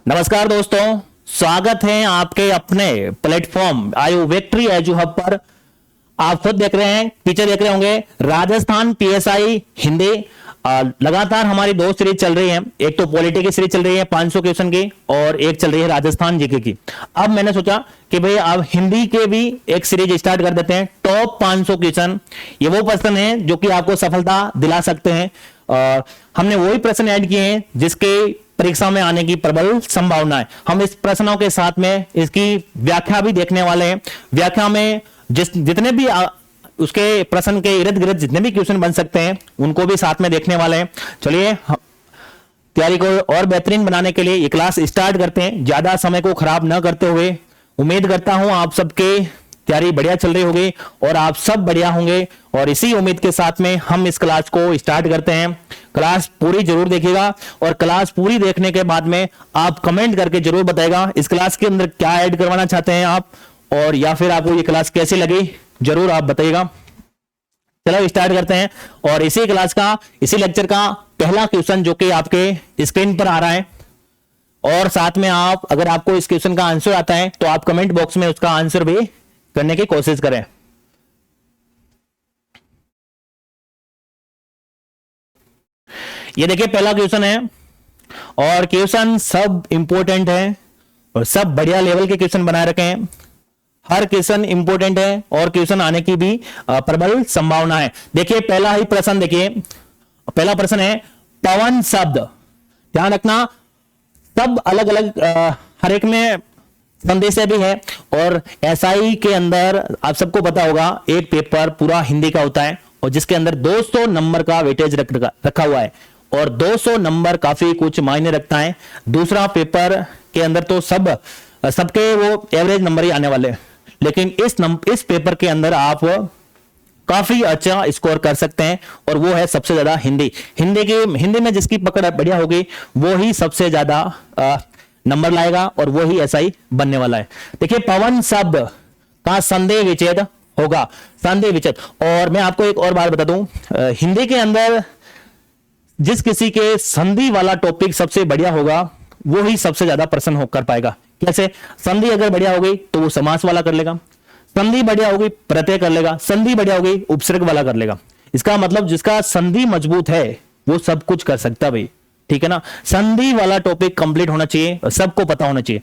नमस्कार दोस्तों, स्वागत है आपके अपने प्लेटफॉर्म आयु विक्ट्री एजू हब पर। आप खुद देख रहे हैं, टीचर देख रहे होंगे, राजस्थान पीएसआई हिंदी। लगातार हमारी दो सीरीज चल रही है। एक तो पॉलिटी की सीरीज चल रही है 500 क्वेश्चन की, और एक चल रही है राजस्थान जीके की। अब मैंने सोचा कि भाई अब हिंदी के भी एक सीरीज स्टार्ट कर देते हैं। टॉप 500 क्वेश्चन, ये वो प्रश्न है जो कि आपको सफलता दिला सकते हैं। हमने वही प्रश्न ऐड किए हैं जिसके परीक्षा में आने की प्रबल संभावना है। हम इस प्रश्नों के साथ में इसकी व्याख्या भी देखने वाले हैं। व्याख्या में जितने भी उसके प्रश्न के इर्द गिर्द जितने भी क्वेश्चन बन सकते हैं उनको भी साथ में देखने वाले हैं। चलिए तैयारी को और बेहतरीन बनाने के लिए ये क्लास स्टार्ट करते हैं, ज्यादा समय को खराब न करते हुए। उम्मीद करता हूं आप सबके तैयारी बढ़िया चल रही होगी और आप सब बढ़िया होंगे, और इसी उम्मीद के साथ में हम इस क्लास को स्टार्ट करते हैं। क्लास पूरी जरूर देखिएगा, और क्लास पूरी देखने के बाद में आप कमेंट करके जरूर बताएगा इस क्लास के अंदर क्या ऐड करवाना चाहते हैं आप, और या फिर आपको ये क्लास कैसी लगी जरूर आप बताइएगा। चलो स्टार्ट करते हैं। और इसी क्लास का, इसी लेक्चर का पहला क्वेश्चन जो कि आपके स्क्रीन पर आ रहा है, और साथ में आप अगर आपको इस क्वेश्चन का आंसर आता है तो आप कमेंट बॉक्स में उसका आंसर भी करने की कोशिश करें। ये देखिए पहला क्वेश्चन है, और क्वेश्चन सब इंपॉर्टेंट है और सब बढ़िया लेवल के क्वेश्चन बनाए रखे हैं। हर क्वेश्चन इंपॉर्टेंट है और क्वेश्चन आने की भी प्रबल संभावना है। देखिए पहला ही प्रश्न, देखिए पहला प्रश्न है पवन शब्द। ध्यान रखना, सब अलग अलग हर एक में संदेश भी है। और एसआई के अंदर आप सबको पता होगा एक पेपर पूरा हिंदी का होता है, और जिसके अंदर 200 नंबर का वेटेज रखा हुआ है, और 200 नंबर काफी कुछ मायने रखता है। दूसरा पेपर के अंदर तो सबके वो एवरेज नंबर ही आने वाले हैं, लेकिन इस पेपर के अंदर आप काफी अच्छा स्कोर कर सकते हैं, और वो है सबसे ज्यादा हिंदी में जिसकी पकड़ बढ़िया होगी वो ही सबसे ज्यादा नंबर लाएगा, और वो ही एसआई बनने वाला है। देखिए पवन शब्द का संदेह विच्छेद होगा, संदेह विच्छेद। और मैं आपको एक और बात बता दूं, हिंदी के अंदर जिस किसी के संधि वाला टॉपिक सबसे बढ़िया होगा वो ही सबसे ज्यादा प्रश्न कर पाएगा। कैसे? संधि अगर बढ़िया हो गई तो वो समास वाला कर लेगा, संधि बढ़िया होगी प्रत्यय कर लेगा, संधि बढ़िया हो गई उपसर्ग वाला कर लेगा। इसका मतलब जिसका संधि मजबूत है वो सब कुछ कर सकता है भाई, ठीक है ना। संधि वाला टॉपिक कंप्लीट होना चाहिए, सबको पता होना चाहिए।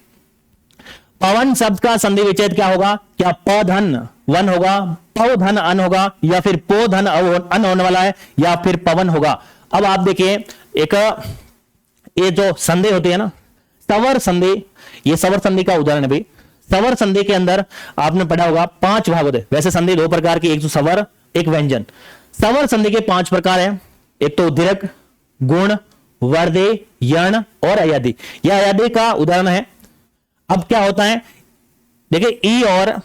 पवन शब्द का संधि विच्छेद क्या होगा? क्या प धन वन होगा, पव धन अन होगा, या फिर पो धन अन होने वाला है, या फिर पवन होगा। अब आप देखिए एक ये जो संधि होती है ना, सवर संधि, ये सवर संधि का उदाहरण है भाई। सवर संधि के अंदर आपने पढ़ा होगा 5 भाग होते हैं। वैसे संधि 2 प्रकार की, एक तो सवर, एक व्यंजन। सवर संधि के 5 प्रकार हैं। एक तो दीर्घ, गुण, वर्दे, यण और अयादि। यह अयादि का उदाहरण है। अब क्या होता है, देखिए ई और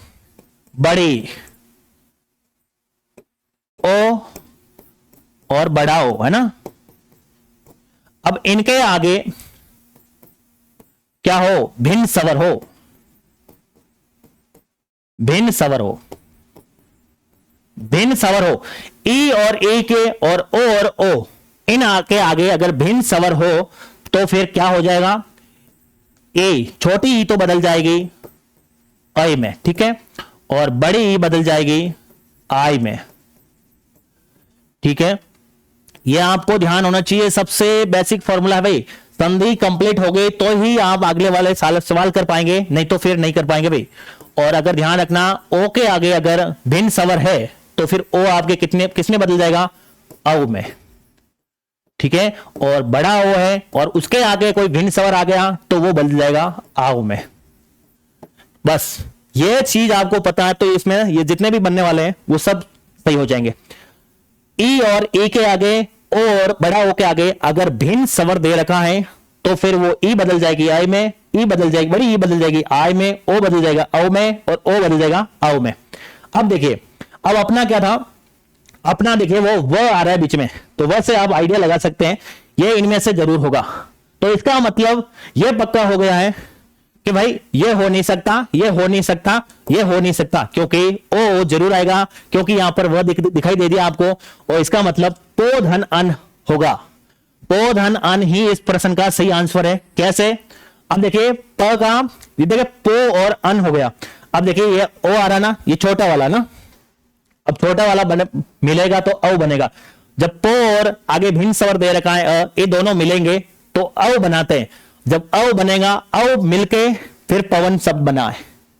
बड़ी, ओ और बड़ा ओ, है ना। अब इनके आगे क्या हो? भिन्न सवर हो, भिन्न सवर हो, भिन्न सवर हो। ई और ए के और ओ इन के आगे अगर भिन्न सवर हो तो फिर क्या हो जाएगा? ए छोटी ई तो बदल जाएगी आई में, ठीक है, और बड़ी ई बदल जाएगी आई में, ठीक है। यह आपको ध्यान होना चाहिए, सबसे बेसिक फॉर्मूला है भाई। संधि कंप्लीट हो गई तो ही आप अगले वाले सवाल कर पाएंगे, नहीं तो फिर नहीं कर पाएंगे भाई। और अगर ध्यान रखना, ओ के आगे अगर भिन्न सवर है तो फिर ओ आपके किसमें बदल जाएगा? औ में, ठीक है। और बड़ा ओ है और उसके आगे कोई भिन्न स्वर आ गया तो वो बदल जाएगा आओ में। बस ये चीज आपको पता है तो इसमें ये जितने भी बनने वाले हैं वो सब सही हो जाएंगे। ई और ए के आगे और बड़ा ओ के आगे अगर भिन्न स्वर दे रखा है तो फिर वो ई बदल जाएगी आई में, ई बदल जाएगी, बड़ी ई बदल जाएगी आई में, ओ बदल जाएगा औ में, और ओ बदल जाएगा आओ में। अब देखिए, अब अपना क्या था? अपना देखिए वो व आ रहा है बीच में, तो वह से आप आइडिया लगा सकते हैं ये इनमें से जरूर होगा। तो इसका मतलब ये पक्का हो गया है कि भाई ये हो नहीं सकता, ये हो नहीं सकता, ये हो नहीं सकता, क्योंकि ओ जरूर आएगा, क्योंकि यहां पर वह दिखाई दे दिया आपको। और इसका मतलब पो धन अन होगा। पो धन अन ही इस प्रश्न का सही आंसर है। कैसे? अब देखिए प का, ये देखिए पो और अन हो गया। अब देखिए ये ओ आ रहा ना, ये छोटा वाला ना, अब छोटा वाला मिलेगा तो औ बनेगा। जब पो और आगे भिन्न स्वर दे रखा है ये दोनों मिलेंगे तो औ बनाते हैं। जब औ बनेगा, औ मिलके फिर पवन शब्द बना है,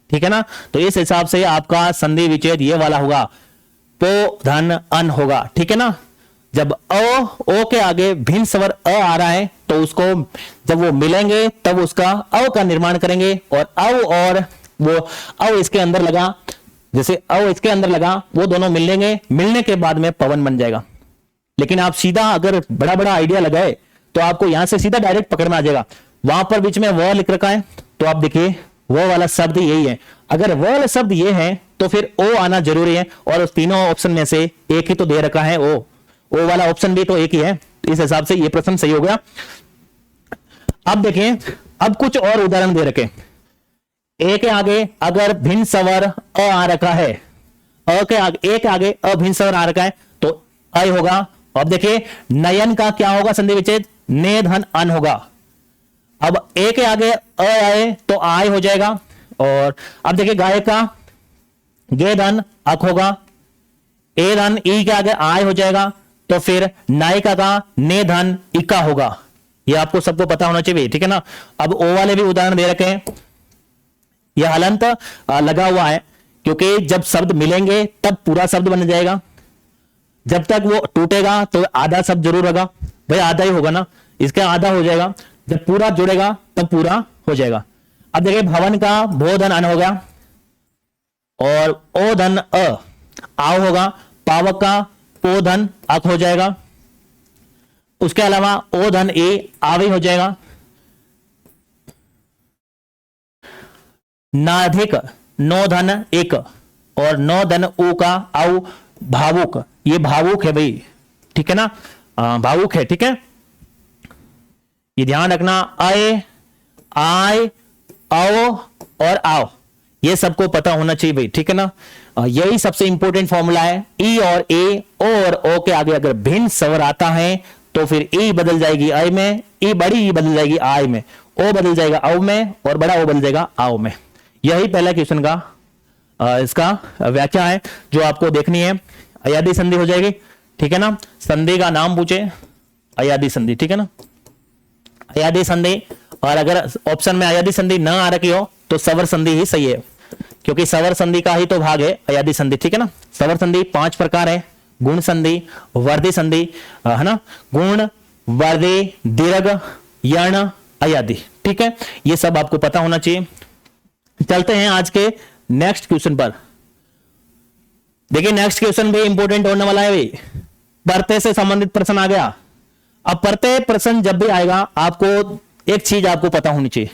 ठीक है ना। तो इस हिसाब से आपका संधि विच्छेद ये वाला होगा, पो धन अन होगा, ठीक है ना। जब ओ के आगे भिन्न स्वर आ रहा है तो उसको जब वो मिलेंगे तब उसका औ का निर्माण करेंगे, और और वो औ इसके अंदर लगा, जैसे औ इसके अंदर लगा, वो दोनों मिलेंगे, मिलने के बाद में पवन बन जाएगा। लेकिन आप सीधा अगर बड़ा बड़ा आइडिया लगाए तो आपको यहां से सीधा डायरेक्ट पकड़ना आ जाएगा। वहां पर बीच में व लिख रखा है तो आप देखिए वो वाला शब्द यही है। अगर वो वाला शब्द ये है तो फिर ओ आना जरूरी है, और उस तीनों ऑप्शन में से एक ही तो दे रखा है, ओ वाला ऑप्शन भी तो एक ही है। इस हिसाब से ये प्रश्न सही हो गया। अब देखें, अब कुछ और उदाहरण दे रखे। ए के आगे अगर भिन्न स्वर अ आ रखा है, अ के आगे ए के आगे अभिन्न स्वर आ रखा है तो अय होगा। अब देखिए नयन का क्या होगा संधि विच्छेद, ने धन अन होगा। अब ए के आगे अ आए तो आय हो जाएगा, और अब देखिए गाय का गे धन अक होगा, ए धन ई के आगे आय हो जाएगा, तो फिर नायिका का ने धन इका होगा। ये आपको सबको पता होना चाहिए, ठीक है ना। अब ओ वाले भी उदाहरण दे रखे हैं। यह हलंत लगा हुआ है क्योंकि जब शब्द मिलेंगे तब पूरा शब्द बन जाएगा। जब तक वो टूटेगा तो आधा शब्द जरूर होगा, भाई आधा ही होगा ना, इसका आधा हो जाएगा। जब पूरा जुड़ेगा तब पूरा हो जाएगा। अब देखिए भवन का भो धन अन होगा, और ओ धन आओ होगा। पावक का पो धन अक हो जाएगा। उसके अलावा ओ धन ए आवे हो जाएगा। नाधिक नो धन एक, और नो धन ऊ का आउ भावुक, ये भावुक है भाई, ठीक है ना, भावुक है, ठीक है। ये ध्यान रखना, आए आय आओ और आओ, ये सबको पता होना चाहिए भाई, ठीक है ना। यही सबसे इंपॉर्टेंट फॉर्मूला है। ई और ए, ओ और ओ के आगे अगर भिन्न स्वर आता है तो फिर ई बदल जाएगी आय में, ई बड़ी ई बदल जाएगी आय में, ओ बदल जाएगा औ में, और बड़ा ओ बदल जाएगा आओ में। यही पहला क्वेश्चन का इसका व्याख्या है जो आपको देखनी है। अयादी संधि हो जाएगी, ठीक है ना। संधि का नाम पूछे, अयादी संधि, ठीक है ना, अयादी संधि। और अगर ऑप्शन में अयादी संधि न आ रखी हो तो सवर संधि ही सही है, क्योंकि सवर संधि का ही तो भाग है अयादी संधि, ठीक है ना। सवर संधि 5 प्रकार है, गुण संधि, वर्धी संधि, है ना, गुण, वर्धी, दीर्घ, यण, अयादी, ठीक है। ये सब आपको पता होना चाहिए। चलते हैं आज के नेक्स्ट क्वेश्चन पर। देखिए नेक्स्ट क्वेश्चन भी इंपॉर्टेंट होने वाला है भाई, प्रत्यय से संबंधित प्रश्न आ गया। अब प्रत्यय प्रश्न जब भी आएगा आपको एक चीज आपको पता होनी चाहिए,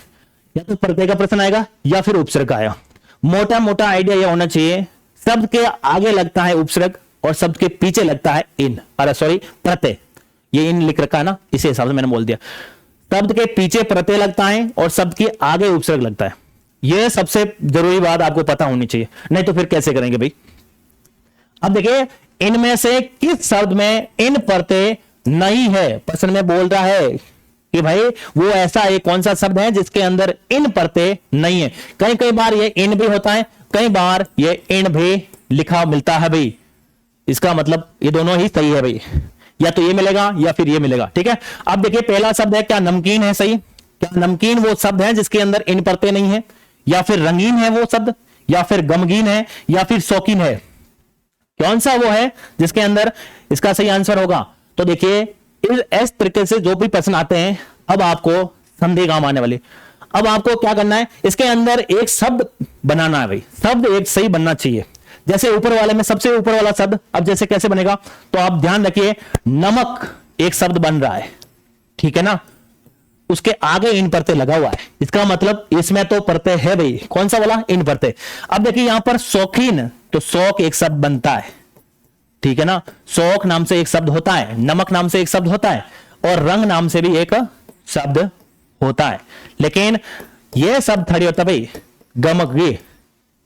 या तो प्रत्यय का प्रश्न आएगा या फिर उपसर्ग आएगा। मोटा मोटा आइडिया यह होना चाहिए, शब्द के आगे लगता है उपसर्ग और शब्द के पीछे लगता है इन, अरे सॉरी प्रत्यय, ये इन लिख रखा है ना, इसी हिसाब से मैंने बोल दिया। शब्द के पीछे प्रत्यय लगता है और शब्द के आगे उपसर्ग लगता है। यह सबसे जरूरी बात आपको पता होनी चाहिए, नहीं तो फिर कैसे करेंगे भाई। अब देखिए इनमें से किस शब्द में इन प्रत्यय नहीं है, प्रश्न में बोल रहा है कि भाई वो ऐसा एक कौन सा शब्द है जिसके अंदर इन प्रत्यय नहीं है। कई कई बार ये इन भी होता है, कई बार ये इन भी लिखा मिलता है भाई। इसका मतलब ये दोनों ही सही है भाई, या तो ये मिलेगा या फिर ये मिलेगा, ठीक है। अब देखिए पहला शब्द है क्या नमकीन है, सही। क्या नमकीन वो शब्द है जिसके अंदर इन प्रत्यय नहीं है, या फिर रंगीन है वो शब्द, या फिर गमगीन है, या फिर शौकीन है, कौन सा वो है जिसके अंदर इसका सही आंसर होगा। तो देखिए इस तरीके से जो भी प्रश्न आते हैं, अब आपको संधि काम आने वाली। अब आपको क्या करना है, इसके अंदर एक शब्द बनाना है भाई, शब्द एक सही बनना चाहिए। जैसे ऊपर वाले में सबसे ऊपर वाला शब्द, अब जैसे कैसे बनेगा तो आप ध्यान रखिए, नमक एक शब्द बन रहा है, ठीक है ना, उसके आगे इन प्रत्यय लगा हुआ है, इसका मतलब इसमें तो प्रत्यय है भाई, कौन सा वाला, इन प्रत्यय। अब देखिए यहां पर शौकीन, तो शौक एक शब्द बनता है, ठीक है ना, शौक नाम से एक शब्द होता है, नमक नाम से एक शब्द होता है, और रंग नाम से भी एक शब्द होता है। लेकिन यह शब्द थोड़ी होता भाई गमक, ये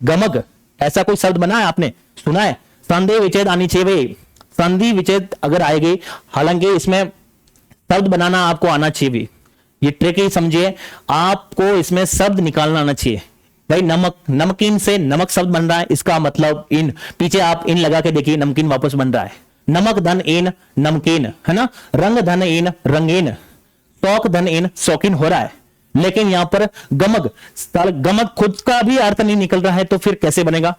गमक ऐसा कोई शब्द बना है आपने सुना है। संधि विच्छेद आनी चाहिए भाई, संधि विच्छेद अगर आएगी, हालांकि इसमें शब्द बनाना आपको आना चाहिए भी, ये ट्रिक ही समझिए, आपको इसमें शब्द निकालना आना चाहिए। भाई नमक, नमकीन से नमक शब्द बन रहा है, इसका मतलब इन, पीछे आप इन लगा के देखिए, नमकीन वापस बन रहा है। नमक धन इन नमकीन, है ना। रंग धन इन रंगीन, शौक धन इन शौकीन हो रहा है। लेकिन यहां पर गमक, गमक खुद का भी अर्थ नहीं निकल रहा है, तो फिर कैसे बनेगा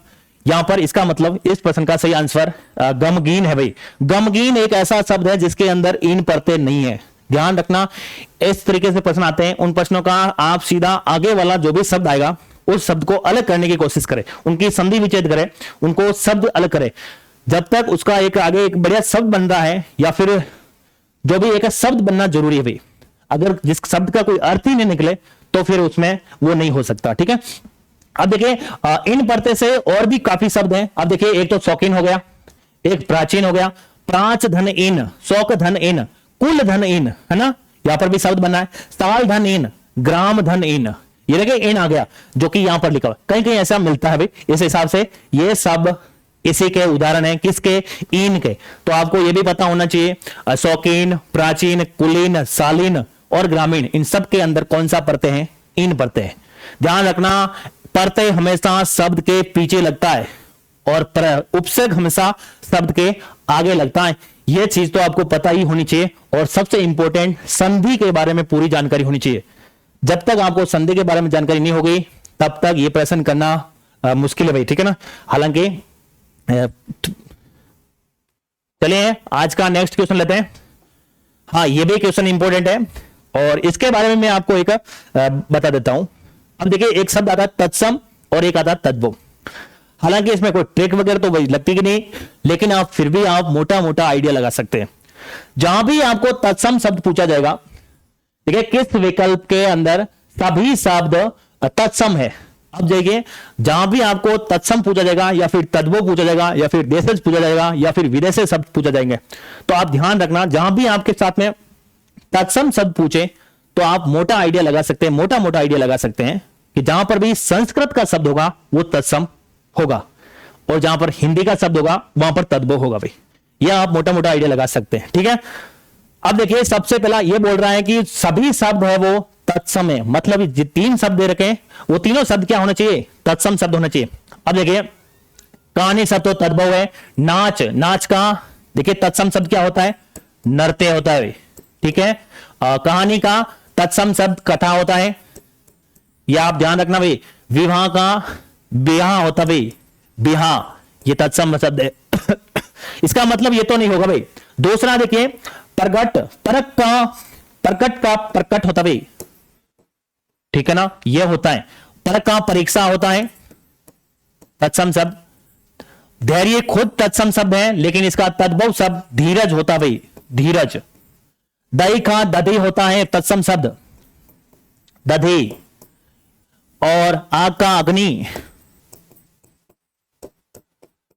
यहां पर? इसका मतलब इस प्रश्न का सही आंसर गमगीन है भाई। गमगीन एक ऐसा शब्द है जिसके अंदर इन प्रत्यय नहीं है। ध्यान रखना, इस तरीके से प्रश्न आते हैं, उन प्रश्नों का आप सीधा आगे वाला जो भी शब्द आएगा उस शब्द को अलग करने की कोशिश करें, उनकी संधि विच्छेद करें, उनको शब्द अलग करें। जब तक उसका एक आगे एक बढ़िया शब्द बन रहा है, या फिर जो भी एक शब्द बनना जरूरी है भाई, अगर जिस शब्द का कोई अर्थ ही नहीं निकले तो फिर उसमें वो नहीं हो सकता। ठीक है, अब देखिए इन प्रत्यय से और भी काफी शब्द हैं। अब देखिए, एक तो शौकीन हो गया, एक प्राचीन हो गया, प्राच धन इन, शौक धन इन, कुल धन इन, है ना, यहां पर भी शब्द बना है। साल धन इन, ग्राम धन इन, ये देखिए इन आ गया जो कि यहां पर लिखा हुआ, कहीं कहीं ऐसा मिलता है भाई। इस हिसाब से ये सब इसी के उदाहरण है, किसके? इन के। तो आपको ये भी पता होना चाहिए, शौकीन, प्राचीन, कुलीन, शालीन और ग्रामीण, इन सब के अंदर कौन सा प्रत्यय है? इन प्रत्यय। ध्यान रखना, प्रत्यय हमेशा शब्द के पीछे लगता है और उपसर्ग हमेशा शब्द के आगे लगता है। यह चीज तो आपको पता ही होनी चाहिए। और सबसे इंपॉर्टेंट, संधि के बारे में पूरी जानकारी होनी चाहिए। जब तक आपको संधि के बारे में जानकारी नहीं होगी तब तक ये प्रश्न करना मुश्किल है भाई। ठीक है ना। हालांकि चलिए आज का नेक्स्ट क्वेश्चन लेते हैं। हाँ, ये भी क्वेश्चन इंपॉर्टेंट है और इसके बारे में मैं आपको एक बता देता हूं। अब देखिए, एक शब्द आता है तत्सम और एक आता है तद्भव। हालांकि इसमें कोई ट्रिक वगैरह तो वही लगती कि नहीं, लेकिन आप फिर भी आप मोटा मोटा आइडिया लगा सकते हैं। जहां भी आपको तत्सम शब्द पूछा जाएगा, देखिए किस विकल्प के अंदर सभी शब्द तत्सम है। अब देखिए, जहां भी आपको तत्सम पूछा जाएगा या फिर तद्भव पूछा जाएगा या फिर देशज पूछा जाएगा या फिर विदेशी शब्द पूछा जाएंगे, तो आप ध्यान रखना, जहां भी आपके साथ में तत्सम शब्द पूछे तो आप मोटा आइडिया लगा सकते हैं, मोटा मोटा आइडिया लगा सकते हैं कि जहां पर भी संस्कृत का शब्द होगा वो तत्सम होगा और जहां पर हिंदी का शब्द होगा वहां पर तद्भव होगा भाई। यह आप मोटा मोटा आइडिया लगा सकते हैं। ठीक है, अब देखिए, सबसे पहला यह बोल रहा है कि सभी शब्द है वो तत्सम है, मतलब जो तीन शब्द दे रखे हैं वो तीनों शब्द क्या होना चाहिए? तत्सम शब्द होना चाहिए। अब देखिए, कहानी शब्द तो तद्भव है। नाच, नाच का देखिए तत्सम शब्द क्या होता है? नृत्य होता है। ठीक है, कहानी का तत्सम शब्द कथा होता है, यह आप ध्यान रखना भाई। विवाह का ब्याह होता भाई, ब्याह, ये तत्सम शब्द है। इसका मतलब ये तो नहीं होगा भाई। दूसरा देखिए, प्रगट, परक का प्रकट का प्रकट होता भाई। ठीक है ना, यह होता है। परक का परीक्षा होता है, तत्सम शब्द। धैर्य खुद तत्सम शब्द है, लेकिन इसका तद्भव शब्द धीरज होता भाई, धीरज। दही का दधी होता है तत्सम शब्द, दधी। और आग का अग्नि,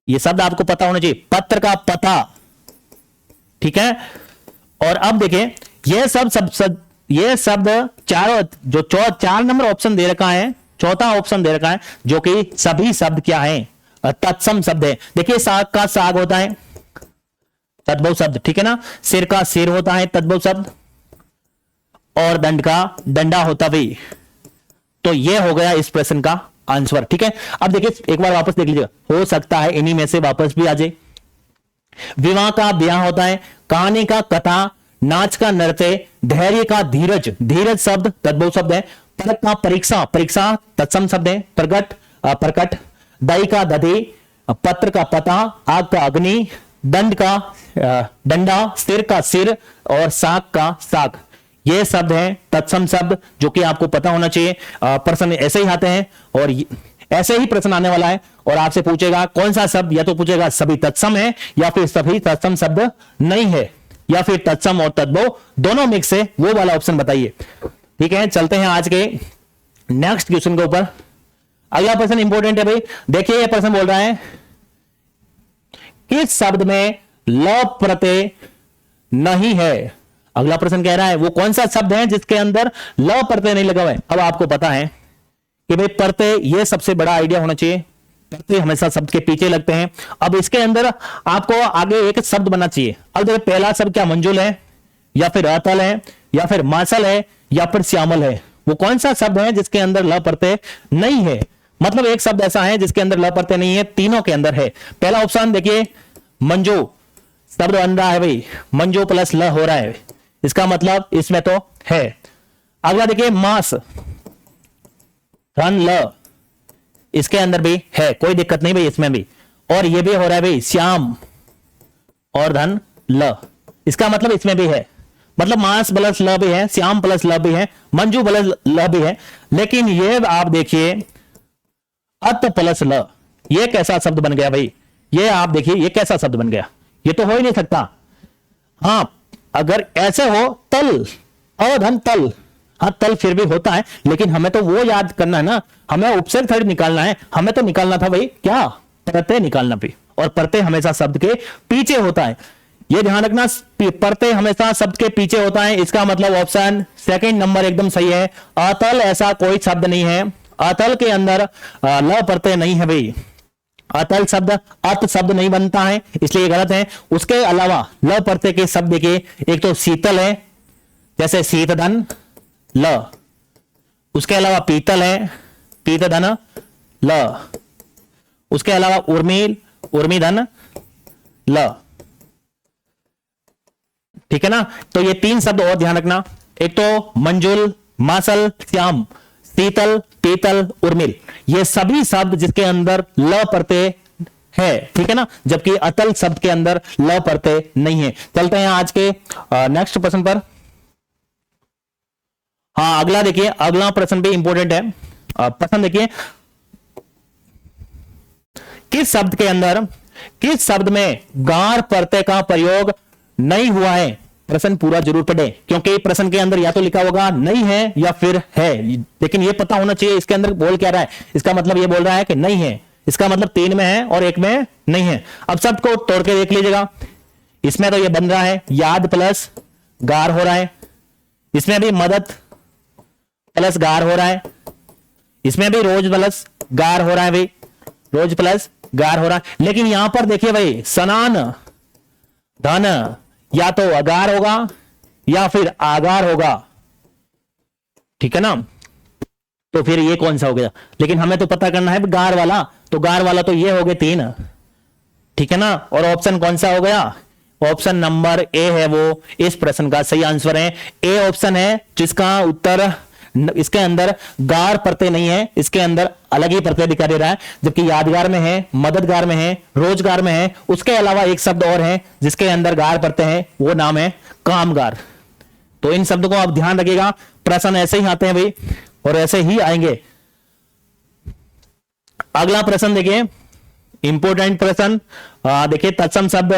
ये शब्द आपको पता होना चाहिए। पत्र का पता। ठीक है, और अब देखिए, यह ये शब्द चारों जो चार नंबर ऑप्शन दे रखा है, चौथा ऑप्शन दे रखा है जो कि सभी शब्द क्या है? तत्सम शब्द है। देखिए, साग का साग होता है तद्भव शब्द। ठीक है ना, सिर का सिर होता है तद्भव शब्द और दंड का डंडा होता भी। तो यह हो गया इस प्रश्न का आंसर। ठीक है, अब देखिए एक बार वापस देख लीजिए, हो सकता है इन्हीं में से वापस भी आ जाए। विवाह का ब्याह होता है, कहानी का कथा, नाच का नृत्य, धैर्य का धीरज, धीरज शब्द तद्भव शब्द है। परक का परीक्षा, परीक्षा तत्सम शब्द है, प्रगट प्रकट। दही का दधी, पत्र का पता, आग का अग्नि, दंड का डंडा, सिर का सिर और साग का साग, ये शब्द हैं तत्सम शब्द, जो कि आपको पता होना चाहिए। प्रश्न ऐसे ही आते हैं और ऐसे ही प्रश्न आने वाला है और आपसे पूछेगा कौन सा शब्द, या तो पूछेगा सभी तत्सम है या फिर सभी तत्सम शब्द नहीं है, या फिर तत्सम और तद्भव दोनों मिक्स है, वो वाला ऑप्शन बताइए। ठीक है, चलते हैं आज के नेक्स्ट क्वेश्चन के ऊपर। अगला प्रश्न इंपॉर्टेंट है भाई। देखिए, यह प्रश्न बोल रहा है किस शब्द में ल प्रत्यय नहीं है। अगला प्रश्न कह रहा है वो कौन सा शब्द है जिसके अंदर ल प्रत्यय नहीं लगा हुआ है। अब आपको पता है कि भाई प्रत्यय, यह सबसे बड़ा आइडिया होना चाहिए, प्रत्यय हमेशा शब्द के पीछे लगते हैं। अब इसके अंदर आपको आगे एक शब्द बनना चाहिए। अब देखिए, पहला शब्द क्या? मंजुल है, या फिर अतल है या फिर मासल है या फिर श्यामल है? वो कौन सा शब्द है जिसके अंदर ल प्रत्यय नहीं है? मतलब एक शब्द ऐसा है जिसके अंदर ल प्रत्यय नहीं है, तीनों के अंदर है। पहला ऑप्शन देखिए, मंजो शब्द बन रहा है भाई, मंजो प्लस ल हो रहा है, इसका मतलब इसमें तो है। अगला देखिए, मास धन ल, इसके अंदर भी है, कोई दिक्कत नहीं भाई इसमें भी। और ये भी हो रहा है भाई, श्याम और धन ल, इसका मतलब इसमें भी है। मतलब मास प्लस ल भी है, श्याम प्लस ल भी है, मंजू प्लस ल भी है। लेकिन ये आप देखिए अत प्लस ल, ये कैसा शब्द बन गया भाई? ये आप देखिए ये कैसा शब्द बन गया? ये तो हो ही नहीं सकता। हाँ, अगर ऐसे हो तल, अधन तल, हाँ तल फिर भी होता है, लेकिन हमें तो वो याद करना है ना, हमें उपसर्ग थोड़ी निकालना है, हमें तो निकालना था भाई क्या, प्रत्यय निकालना भी। और प्रत्यय हमेशा शब्द के पीछे होता है, ये ध्यान रखना, प्रत्यय हमेशा शब्द के पीछे होता है। इसका मतलब ऑप्शन सेकंड नंबर एकदम सही है। अतल ऐसा कोई शब्द नहीं है, अतल के अंदर ल प्रत्यय नहीं है भाई। अतल शब्द अत शब्द नहीं बनता है, इसलिए गलत है। उसके अलावा ल प्रत्यय के शब्द देखिए, एक तो शीतल है, जैसे शीतधन ल, उसके अलावा पीतल है, पीतधन ल, उसके अलावा उर्मिल, उर्मिधन ल, ठीक है ना। तो ये तीन शब्द और ध्यान रखना, एक तो मंजुल, मासल, श्याम, शीतल, पीतल, उर्मिल, ये सभी शब्द जिसके अंदर ल प्रत्यय है, ठीक है ना, जबकि अतल शब्द के अंदर ल प्रत्यय नहीं है। चलते हैं आज के नेक्स्ट प्रश्न पर। हाँ, अगला देखिए, अगला प्रश्न भी इंपॉर्टेंट है। प्रश्न देखिए, किस शब्द के अंदर, किस शब्द में गार प्रत्यय का प्रयोग नहीं हुआ है? प्रश्न पूरा जरूर पढ़े, क्योंकि प्रश्न के अंदर या तो लिखा होगा नहीं है या फिर है, लेकिन ये पता होना चाहिए इसके अंदर बोल क्या रहा है। इसका मतलब ये बोल रहा है कि नहीं है, इसका मतलब तीन में है और एक में नहीं है। अब शब्द को तोड़ के देख लीजिएगा, इसमें तो ये बन रहा है याद प्लस गार हो रहा है, इसमें भी मदद प्लस गार हो रहा है, इसमें भी रोज प्लस गार हो रहा है भाई, रोज प्लस गार हो रहा है। लेकिन यहां पर देखिए भाई, सनान धन या तो अगार होगा या फिर आगार होगा, ठीक है ना। तो फिर ये कौन सा हो गया? लेकिन हमें तो पता करना है गार वाला, तो गार वाला तो ये हो गए तीन, ठीक है ना। और ऑप्शन कौन सा हो गया? ऑप्शन नंबर ए है वो इस प्रश्न का सही आंसर है। ए ऑप्शन है जिसका उत्तर, इसके अंदर गार प्रत्यय नहीं है, इसके अंदर अलग ही प्रत्यय दिखाई दे रहा है, जबकि यादगार में है, मददगार में है, रोजगार में है। उसके अलावा एक शब्द और है जिसके अंदर गार प्रत्यय है, वो नाम है कामगार। तो इन शब्दों को आप ध्यान रखिएगा, प्रश्न ऐसे ही आते हैं भाई और ऐसे ही आएंगे। अगला प्रश्न देखिए, इंपोर्टेंट प्रश्न देखिए, तत्सम शब्द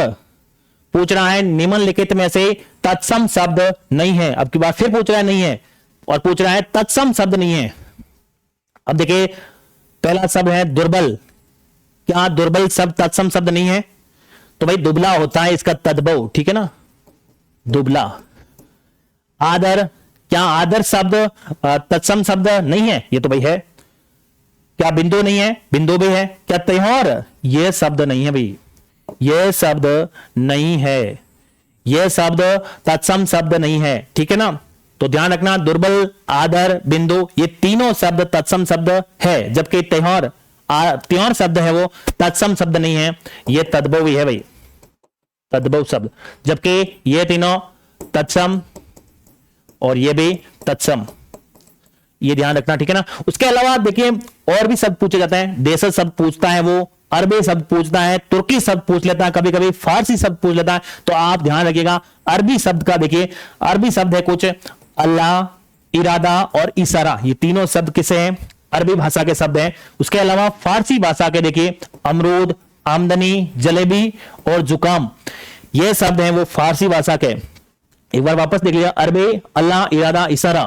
पूछ रहा है, निम्नलिखित में से तत्सम शब्द नहीं है। अब की बात फिर पूछ रहा है नहीं है, और पूछ रहा है तत्सम शब्द नहीं है। अब देखिए, पहला शब्द है दुर्बल, क्या दुर्बल शब्द तत्सम शब्द नहीं है? तो भाई दुबला होता है इसका तद्भव, ठीक है ना, दुबला। आदर, क्या आदर शब्द तत्सम शब्द नहीं है? ये तो भाई है। क्या बिंदु नहीं है? बिंदु भी है। क्या त्योहार? ये शब्द नहीं है भाई, ये शब्द नहीं है, ये शब्द तत्सम शब्द नहीं है, ठीक है ना। तो ध्यान रखना, दुर्बल, आदर, बिंदु, ये तीनों शब्द तत्सम शब्द है, जबकि त्योहार, त्योहार शब्द है वो तत्सम शब्द नहीं है, ये तद्भव ही है भाई, तद्भव शब्द, जबकि ये तीनों तत्सम और ये भी तत्सम, ये ध्यान रखना, ठीक है ना। उसके अलावा देखिए और भी शब्द पूछे जाते हैं, देशज शब्द पूछता है वो, अरबी शब्द पूछता है, तुर्की शब्द पूछ लेता है, कभी कभी फारसी शब्द पूछ लेता है। तो आप ध्यान रखिएगा, अरबी शब्द का देखिए, अरबी शब्द है कुछ अल्लाह, इरादा और इशारा, ये तीनों शब्द किसे हैं? अरबी भाषा के शब्द हैं। उसके अलावा फारसी भाषा के देखिए, अमरूद, आमदनी, जलेबी और जुकाम, ये शब्द हैं वो फारसी भाषा के। एक बार वापस देख लिया, अरबी, अल्लाह, इरादा, इशारा,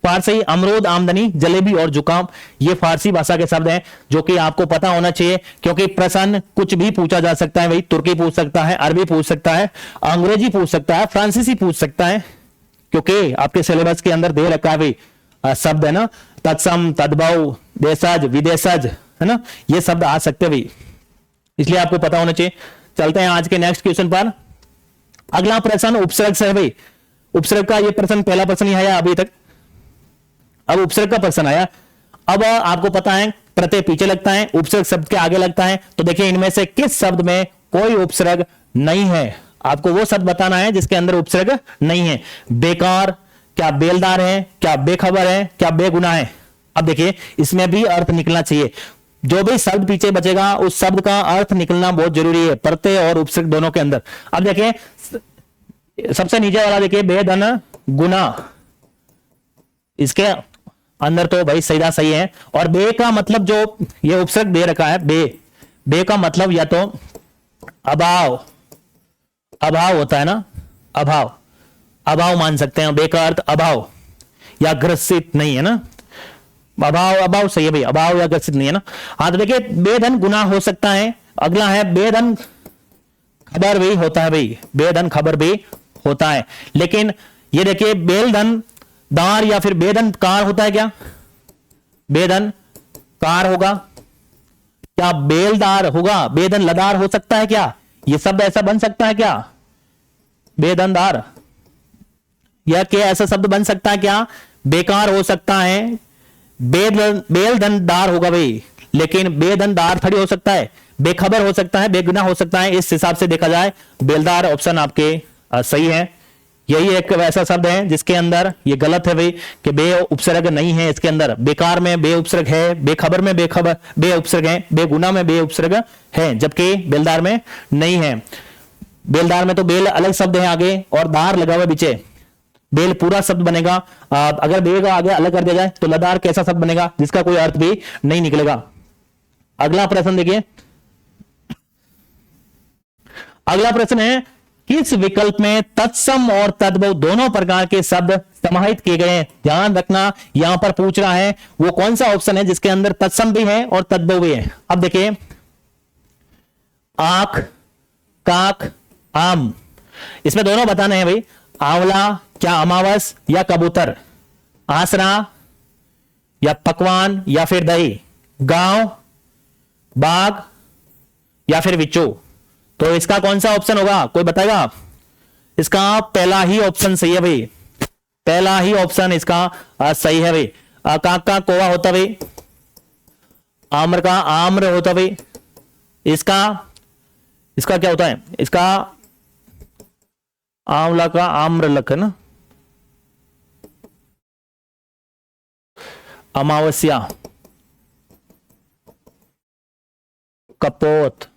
फारसी, अमरूद, आमदनी, जलेबी और जुकाम, ये फारसी भाषा के शब्द हैं, जो कि आपको पता होना चाहिए, क्योंकि प्रश्न कुछ भी पूछा जा सकता है भाई, तुर्की पूछ सकता है, अरबी पूछ सकता है, अंग्रेजी पूछ सकता है, फ्रांसीसी पूछ सकता है, क्योंकि आपके सिलेबस के अंदर दे रखा है भाई शब्द है ना, तत्सम, तद्भव, देशज, विदेशज, है ना, ये शब्द आ सकते भाई, इसलिए आपको पता होना चाहिए। चलते हैं आज के नेक्स्ट क्वेश्चन पर। अगला प्रश्न उपसर्ग से है भाई, उपसर्ग का ये प्रश्न, पहला प्रश्न ही आया अभी तक। अब उपसर्ग का प्रश्न आया। अब आपको पता है प्रत्यय पीछे लगता है, उपसर्ग शब्द के आगे लगता है। तो देखिए इनमें से किस शब्द में कोई उपसर्ग नहीं है, आपको वो शब्द बताना है जिसके अंदर उपसर्ग नहीं है। बेकार, क्या बेलदार है, क्या बेखबर है, क्या बेगुनाह है। अब देखिए इसमें भी अर्थ निकलना चाहिए, जो भी शब्द पीछे बचेगा उस शब्द का अर्थ निकलना बहुत जरूरी है, प्रत्यय और उपसर्ग दोनों के अंदर। अब देखिए सबसे नीचे वाला देखिए बेधन गुना, इसके अंदर तो भाई सीधा सही है। और बे का मतलब जो ये उपसर्ग दे रखा है, बे का मतलब या तो अभाव, अभाव होता है ना, अभाव, अभाव मान सकते हैं। बे का अर्थ अभाव या ग्रसित नहीं है ना, अभाव, अभाव सही है भाई, अभाव या ग्रसित नहीं है ना। हाँ तो देखिए बेधन गुना हो सकता है। अगला है बेधन खबर भी होता है भाई, बेधन खबर भी होता है। लेकिन ये देखिए बेलधन दार या फिर बेधन कार होता है क्या, बेधन कार होगा क्या, बेलदार होगा, बेधन लदार हो सकता है क्या, ये शब्द ऐसा बन सकता है क्या, बेधनदार, या क्या ऐसा शब्द बन सकता है क्या, बेकार हो सकता है, बेलधनदार होगा भाई, लेकिन बेधनदार थोड़ी हो सकता है, बेखबर हो सकता है, बेगुनाह हो सकता है। इस हिसाब से देखा जाए बेलदार ऑप्शन आपके सही है। यही एक वैसा शब्द है जिसके अंदर ये गलत है भाई कि बे उपसर्ग नहीं है इसके अंदर। बेकार में बे उपसर्ग है, बेखबर में बेखबर बे उपसर्ग है, बेगुनाह में बे उपसर्ग है, जबकि बेलदार में नहीं है। बेलदार में तो बेल अलग शब्द है आगे और दार लगा हुआ पीछे, बेल पूरा शब्द बनेगा। अगर बे का आगे अलग कर दिया जाए तो लदार कैसा शब्द बनेगा जिसका कोई अर्थ भी नहीं निकलेगा। अगला प्रश्न देखिए, अगला प्रश्न है किस विकल्प में तत्सम और तद्भव दोनों प्रकार के शब्द समाहित किए गए हैं। ध्यान रखना यहां पर पूछ रहा है वो कौन सा ऑप्शन है जिसके अंदर तत्सम भी है और तद्भव भी है। अब देखिए आंख, काक, आम, इसमें दोनों बताने हैं भाई। आंवला क्या अमावस या कबूतर, आसरा या पकवान या फिर दही, गांव, बाग या फिर विचू। तो इसका कौन सा ऑप्शन होगा, कोई बताएगा। इसका पहला ही ऑप्शन सही है भाई, पहला ही ऑप्शन इसका सही है भाई। काक का कोवा होता भाई, आम्र का आम्र होता भाई, इसका इसका क्या होता है, इसका आंवला का आम्रलक है ना, अमावस्या, कपोत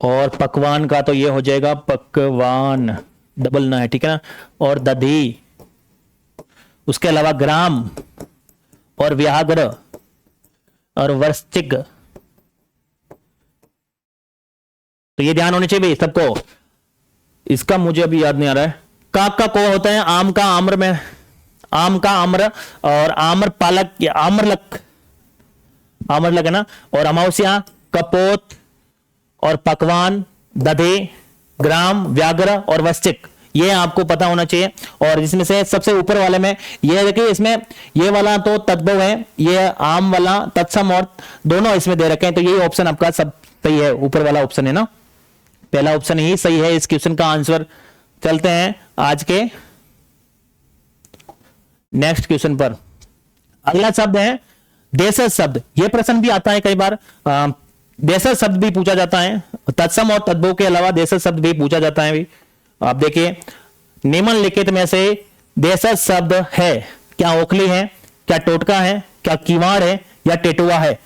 और पकवान का तो ये हो जाएगा पकवान, डबल ना है, ठीक है ना, और दधी। उसके अलावा ग्राम और व्याघ्र और वर्ष्चिक, तो ये ध्यान होने चाहिए सबको। इसका मुझे अभी याद नहीं आ रहा है। काक का को होता है आम का आम्र में, आम का आम्र और आम्र पालक या आम्रलक, आम्रलक है ना, और अमावस्या, कपोत और पकवान, दधे, ग्राम, व्याघ्र और वस्तिक, ये आपको पता होना चाहिए। और इसमें से सबसे ऊपर वाले में ये देखिए, इसमें ये वाला तो तद्भव है, ये आम वाला तत्सम और दोनों इसमें दे रखे हैं, तो यही ऑप्शन आपका सब सही है, ऊपर वाला ऑप्शन है ना, पहला ऑप्शन ही सही है इस क्वेश्चन का आंसर। चलते हैं आज के नेक्स्ट क्वेश्चन पर। अगला शब्द है देशज शब्द। यह प्रश्न भी आता है कई बार, देशज शब्द भी पूछा जाता है, तत्सम और तद्भव के अलावा देशज शब्द भी पूछा जाता है भी। आप देखिए निम्नलिखित में से देशज शब्द है, क्या ओखली है, क्या टोटका है, क्या किवाड़ है या टेटुआ है।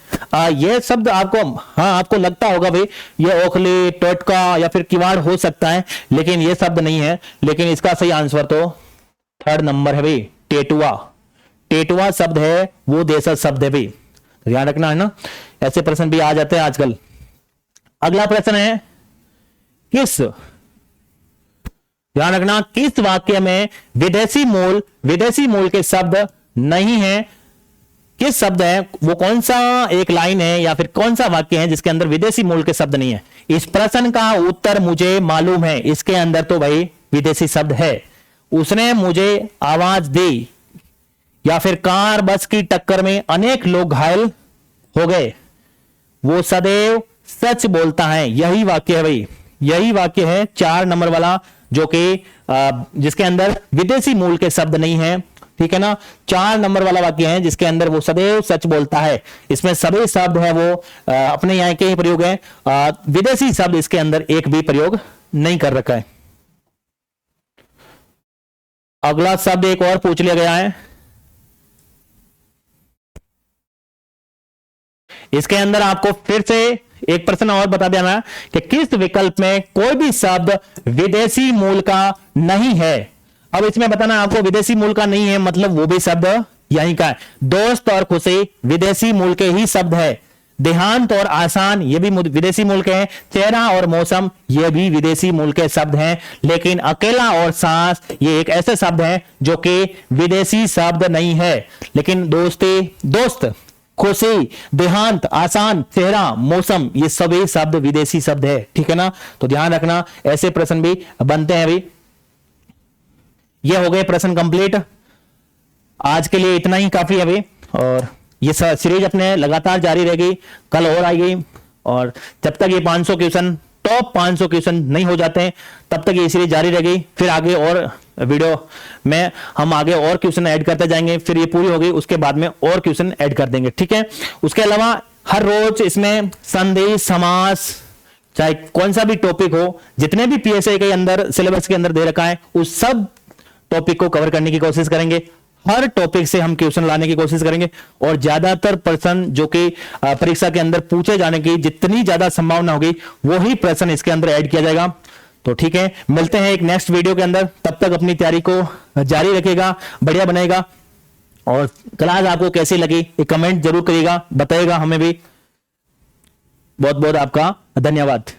ये शब्द आपको, हाँ आपको लगता होगा भाई ये ओखली, टोटका या फिर किवाड़ हो सकता है, लेकिन ये शब्द नहीं है। लेकिन इसका सही आंसर तो थर्ड नंबर है भाई, टेटुआ। टेटुआ शब्द है वो देशज शब्द है भाई, ध्यान रखना है ना, ऐसे प्रश्न भी आ जाते हैं आजकल। अगला प्रश्न है किस, ध्यान रखना, किस वाक्य में विदेशी मूल के शब्द नहीं है। किस शब्द है वो, कौन सा एक लाइन है या फिर कौन सा वाक्य है जिसके अंदर विदेशी मूल के शब्द नहीं है। इस प्रश्न का उत्तर मुझे मालूम है, इसके अंदर तो भाई विदेशी शब्द है। उसने मुझे आवाज दी, या फिर कार बस की टक्कर में अनेक लोग घायल हो गए, वो सदैव सच बोलता है, यही वाक्य है भाई, यही वाक्य है 4 नंबर वाला, जो कि जिसके अंदर विदेशी मूल के शब्द नहीं है, ठीक है ना। 4 नंबर वाला वाक्य है जिसके अंदर वो सदैव सच बोलता है। इसमें सभी शब्द है वो अपने यहाँ के ही प्रयोग है, विदेशी शब्द इसके अंदर एक भी प्रयोग नहीं कर रखा है। अगला शब्द एक और पूछ लिया गया है, इसके अंदर आपको फिर से एक प्रश्न और बता देना कि किस विकल्प में कोई भी शब्द विदेशी मूल का नहीं है। अब इसमें बताना आपको विदेशी मूल का नहीं है, मतलब वो भी शब्द यहीं का है। दोस्त और खुशी विदेशी मूल के ही शब्द है। देहांत और आसान ये भी विदेशी मूल के हैं। चेहरा और मौसम ये भी विदेशी मूल के शब्द हैं। लेकिन अकेला और सांस ये एक ऐसे शब्द हैं जो कि विदेशी शब्द नहीं है। लेकिन दोस्त, खुशी, देहांत, आसान, चेहरा, मौसम ये सभी शब्द विदेशी शब्द है, ठीक है ना। तो ध्यान रखना, ऐसे प्रश्न भी बनते हैं। अभी ये हो गए प्रश्न कंप्लीट। आज के लिए इतना ही काफी है अभी, और ये सीरीज अपने लगातार जारी रहेगी, कल और आएगी। और जब तक ये 500 क्वेश्चन, टॉप 500 क्वेश्चन नहीं हो जाते हैं, तब तक ये सीरीज जारी रहेगी। फिर आगे और वीडियो में हम आगे और क्वेश्चन ऐड करते जाएंगे। फिर ये पूरी होगी, उसके बाद में और क्वेश्चन ऐड कर देंगे, ठीक है। उसके अलावा हर रोज इसमें संधि, समास, चाहे कौन सा भी टॉपिक हो, जितने भी पीएसआई के अंदर सिलेबस के अंदर दे रखा है, उस सब टॉपिक को कवर करने की कोशिश करेंगे। हर टॉपिक से हम क्वेश्चन लाने की कोशिश करेंगे, और ज्यादातर प्रश्न जो कि परीक्षा के अंदर पूछे जाने की जितनी ज्यादा संभावना होगी, वही प्रश्न इसके अंदर ऐड किया जाएगा। तो ठीक है, मिलते हैं एक नेक्स्ट वीडियो के अंदर। तब तक अपनी तैयारी को जारी रखिएगा, बढ़िया बनेगा। और क्लास आपको कैसी लगी ये कमेंट जरूर करिएगा, बताइएगा हमें भी। बहुत बहुत आपका धन्यवाद।